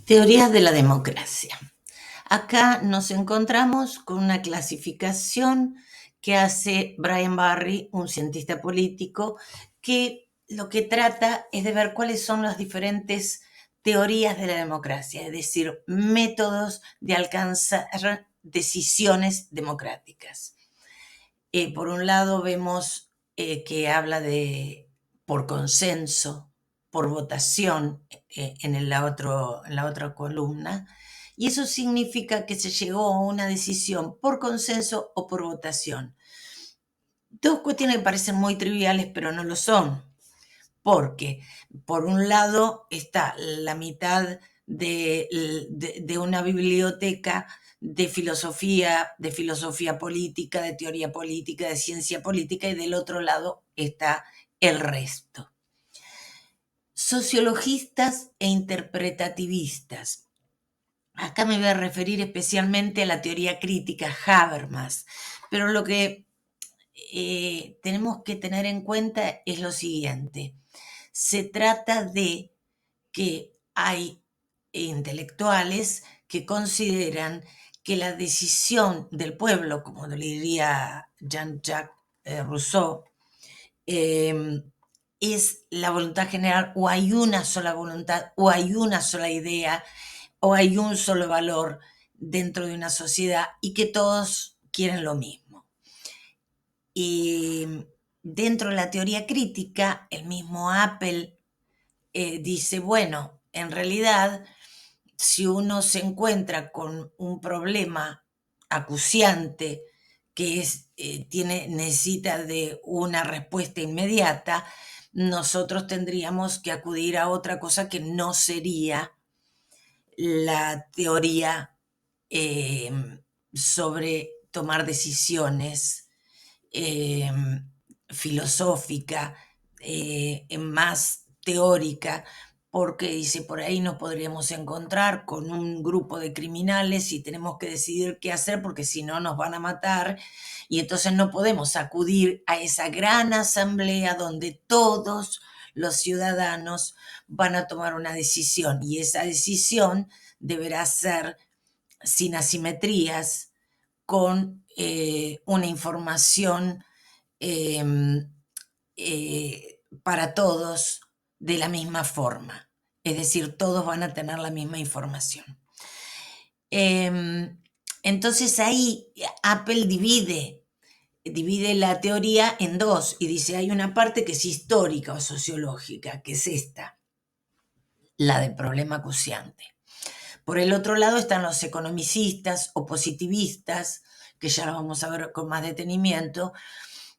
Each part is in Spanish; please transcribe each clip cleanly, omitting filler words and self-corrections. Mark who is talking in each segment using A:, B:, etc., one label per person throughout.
A: Teorías de la democracia. Acá nos encontramos con una clasificación que hace Brian Barry, un cientista político, que lo que trata es de ver cuáles son las diferentes teorías de la democracia, es decir, métodos de alcanzar decisiones democráticas. Por un lado vemos que habla de por consenso, por votación en la otra columna, y eso significa que se llegó a una decisión por consenso o por votación. Dos cuestiones que parecen muy triviales, pero no lo son, porque por un lado está la mitad de una biblioteca de filosofía política, de teoría política, de ciencia política, y del otro lado está el resto. Sociologistas e interpretativistas. Acá me voy a referir especialmente a la teoría crítica Habermas, pero lo que tenemos que tener en cuenta es lo siguiente. Se trata de que hay intelectuales que consideran que la decisión del pueblo, como le diría Jean-Jacques Rousseau, es la voluntad general, o hay una sola voluntad, o hay una sola idea, o hay un solo valor dentro de una sociedad y que todos quieren lo mismo. Y dentro de la teoría crítica, el mismo Apple dice, bueno, en realidad, si uno se encuentra con un problema acuciante que necesita de una respuesta inmediata, nosotros tendríamos que acudir a otra cosa que no sería la teoría sobre tomar decisiones filosófica, más teórica, porque dice, por ahí nos podríamos encontrar con un grupo de criminales y tenemos que decidir qué hacer porque si no nos van a matar, y entonces no podemos acudir a esa gran asamblea donde todos los ciudadanos van a tomar una decisión, y esa decisión deberá ser sin asimetrías, con una información para todos de la misma forma. Es decir, todos van a tener la misma información. Entonces ahí Apple divide la teoría en dos y dice, hay una parte que es histórica o sociológica, que es esta, la del problema acuciante. Por el otro lado están los economicistas o positivistas, que ya lo vamos a ver con más detenimiento,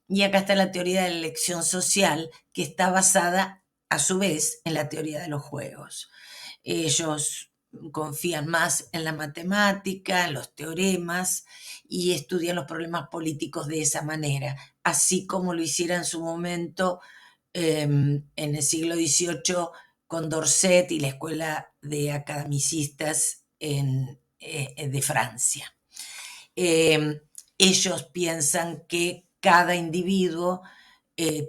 A: y acá está la teoría de la elección social, que está basada a su vez en la teoría de los juegos. Ellos confían más en la matemática, en los teoremas, y estudian los problemas políticos de esa manera, así como lo hiciera en su momento en el siglo XVIII con Dorset y la escuela de academicistas de Francia. Ellos piensan que cada individuo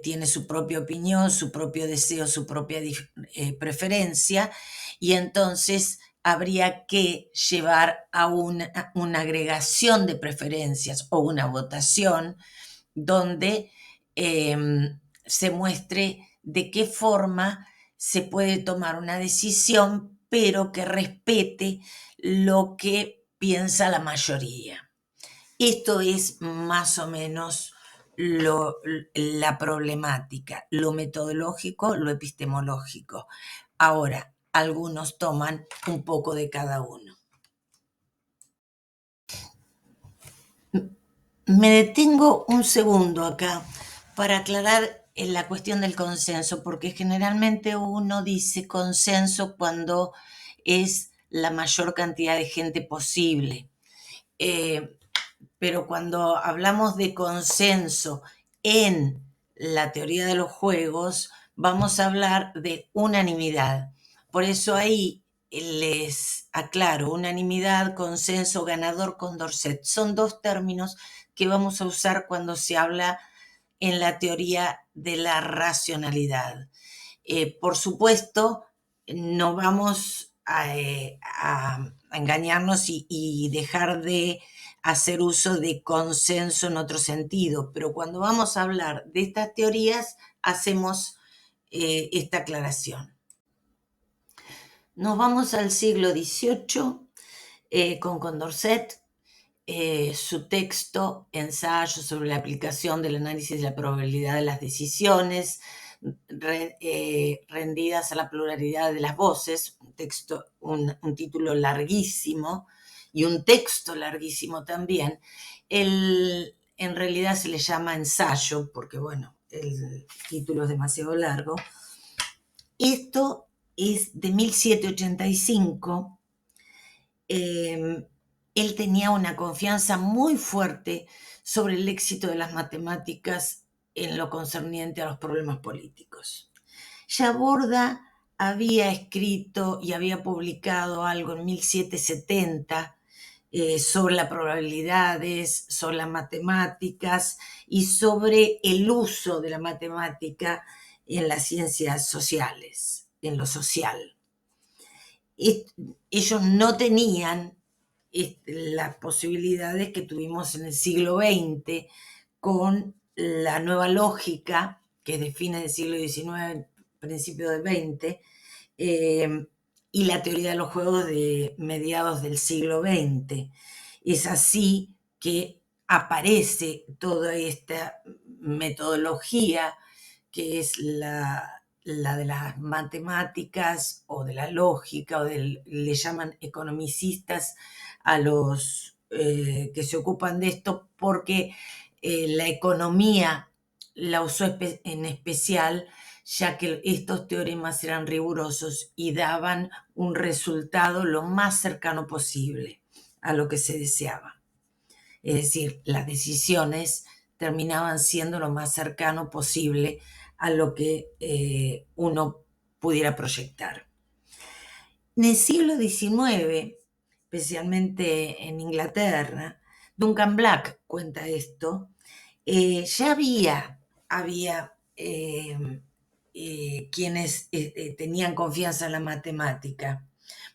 A: tiene su propia opinión, su propio deseo, su propia preferencia, y entonces habría que llevar a una agregación de preferencias o una votación donde se muestre de qué forma se puede tomar una decisión, pero que respete lo que piensa la mayoría. Esto es más o menos la problemática, lo metodológico, lo epistemológico. Ahora, algunos toman un poco de cada uno. Me detengo un segundo acá para aclarar la cuestión del consenso, porque generalmente uno dice consenso cuando es la mayor cantidad de gente posible. Pero cuando hablamos de consenso en la teoría de los juegos, vamos a hablar de unanimidad. Por eso ahí les aclaro, unanimidad, consenso, ganador, Condorcet. Son dos términos que vamos a usar cuando se habla en la teoría de la racionalidad. Por supuesto, no vamos a engañarnos y dejar de hacer uso de consenso en otro sentido. Pero cuando vamos a hablar de estas teorías, hacemos esta aclaración. Nos vamos al siglo XVIII con Condorcet, su texto, ensayo sobre la aplicación del análisis de la probabilidad de las decisiones rendidas a la pluralidad de las voces, un título larguísimo y un texto larguísimo también. En realidad se le llama ensayo porque, bueno, el título es demasiado largo. Esto es de 1785. Él tenía una confianza muy fuerte sobre el éxito de las matemáticas en lo concerniente a los problemas políticos. Ya Borda había escrito y había publicado algo en 1770 sobre las probabilidades, sobre las matemáticas y sobre el uso de la matemática en las ciencias sociales, en lo social. Ellos no tenían las posibilidades que tuvimos en el siglo XX con la nueva lógica que define el siglo XIX, principio del XX, y la teoría de los juegos de mediados del siglo XX. Es así que aparece toda esta metodología que es la de las matemáticas o de la lógica, le llaman economicistas a los que se ocupan de esto, porque la economía la usó en especial, ya que estos teoremas eran rigurosos y daban un resultado lo más cercano posible a lo que se deseaba. Es decir, las decisiones terminaban siendo lo más cercano posible a lo que uno pudiera proyectar. En el siglo XIX, especialmente en Inglaterra, Duncan Black cuenta esto, ya había quienes tenían confianza en la matemática.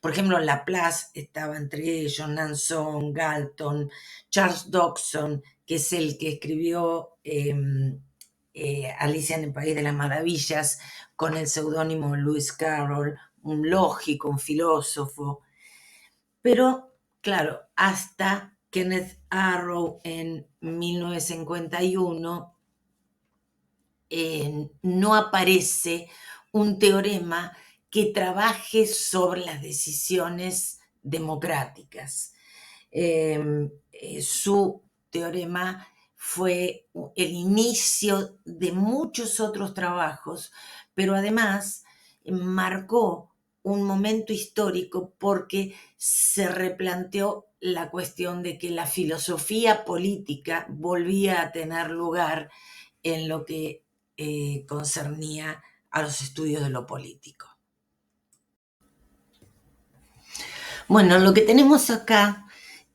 A: Por ejemplo, Laplace estaba entre ellos, Nanson, Galton, Charles Dodgson, que es el que escribió Alicia en el País de las Maravillas con el seudónimo Lewis Carroll, un lógico, un filósofo. Pero, claro, hasta Kenneth Arrow en 1951 no aparece un teorema que trabaje sobre las decisiones democráticas. Su teorema fue el inicio de muchos otros trabajos, pero además marcó un momento histórico porque se replanteó la cuestión de que la filosofía política volvía a tener lugar en lo que concernía a los estudios de lo político. Bueno, lo que tenemos acá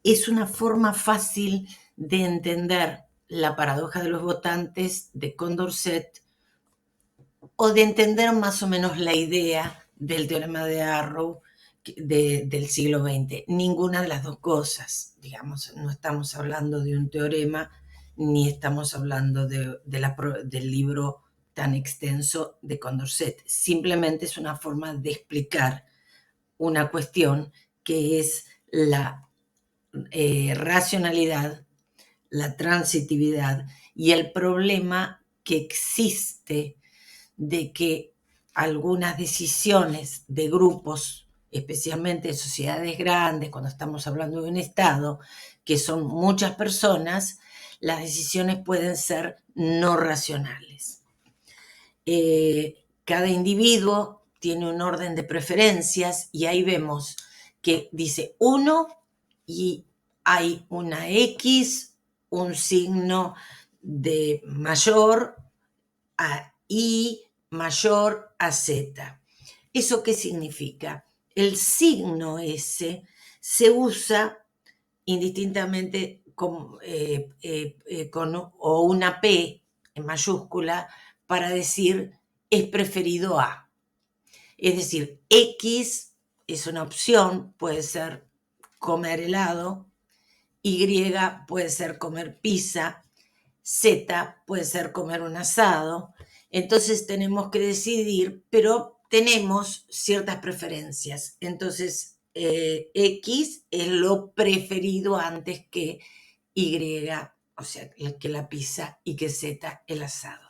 A: es una forma fácil de entender la paradoja de los votantes de Condorcet o de entender más o menos la idea del teorema de Arrow del siglo XX. Ninguna de las dos cosas, digamos, no estamos hablando de un teorema ni estamos hablando del libro tan extenso de Condorcet. Simplemente es una forma de explicar una cuestión que es la racionalidad, la transitividad y el problema que existe de que algunas decisiones de grupos, especialmente de sociedades grandes, cuando estamos hablando de un Estado, que son muchas personas, las decisiones pueden ser no racionales. Cada individuo tiene un orden de preferencias y ahí vemos que dice 1 y hay una X, un signo de mayor a Y mayor a Z. ¿Eso qué significa? El signo S se usa indistintamente con o una P en mayúscula para decir es preferido a. Es decir, X es una opción, puede ser comer helado, Y puede ser comer pizza, Z puede ser comer un asado. Entonces tenemos que decidir, pero tenemos ciertas preferencias. Entonces X es lo preferido antes que Y, o sea, que la pizza y que Z el asado.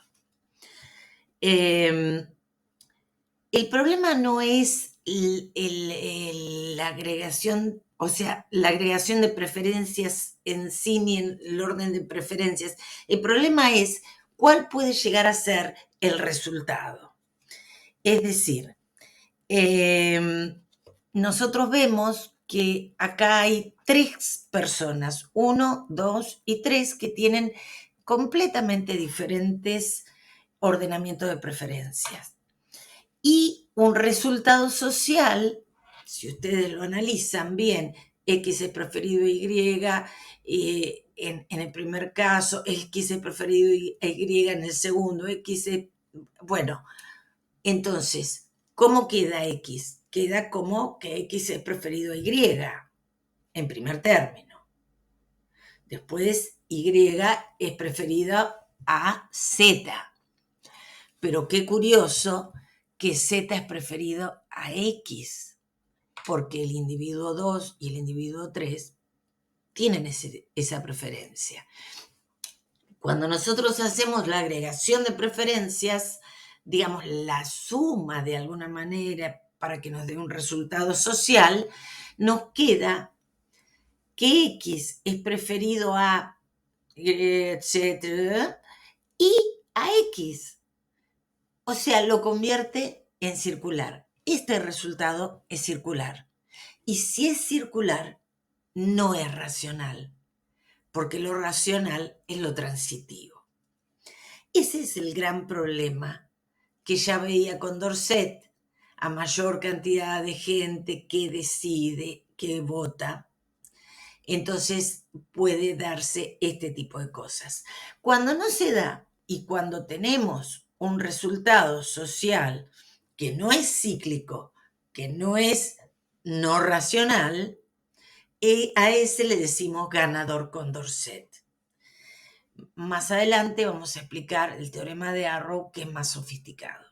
A: El problema no es la agregación, o sea, la agregación de preferencias en sí ni en el orden de preferencias. El problema es cuál puede llegar a ser el resultado. Es decir, nosotros vemos que acá hay 3 personas, 1, 2 y 3, que tienen completamente diferentes ordenamientos de preferencias. Y un resultado social, si ustedes lo analizan bien, X es preferido a Y en el primer caso, X es preferido a Y en el segundo, X es... Bueno, entonces, ¿cómo queda X? Queda como que X es preferido a Y, en primer término. Después, Y es preferida a Z. Pero qué curioso que Z es preferido a X, porque el individuo 2 y el individuo 3 tienen esa preferencia. Cuando nosotros hacemos la agregación de preferencias, digamos, la suma de alguna manera para que nos dé un resultado social, nos queda que X es preferido a etcétera y a X. O sea, lo convierte en circular. Este resultado es circular. Y si es circular, no es racional, porque lo racional es lo transitivo. Ese es el gran problema que ya veía Condorcet. A mayor cantidad de gente que decide, que vota, entonces puede darse este tipo de cosas. Cuando no se da y cuando tenemos un resultado social que no es cíclico, que no es no racional, a ese le decimos ganador Condorcet. Más adelante vamos a explicar el teorema de Arrow, que es más sofisticado.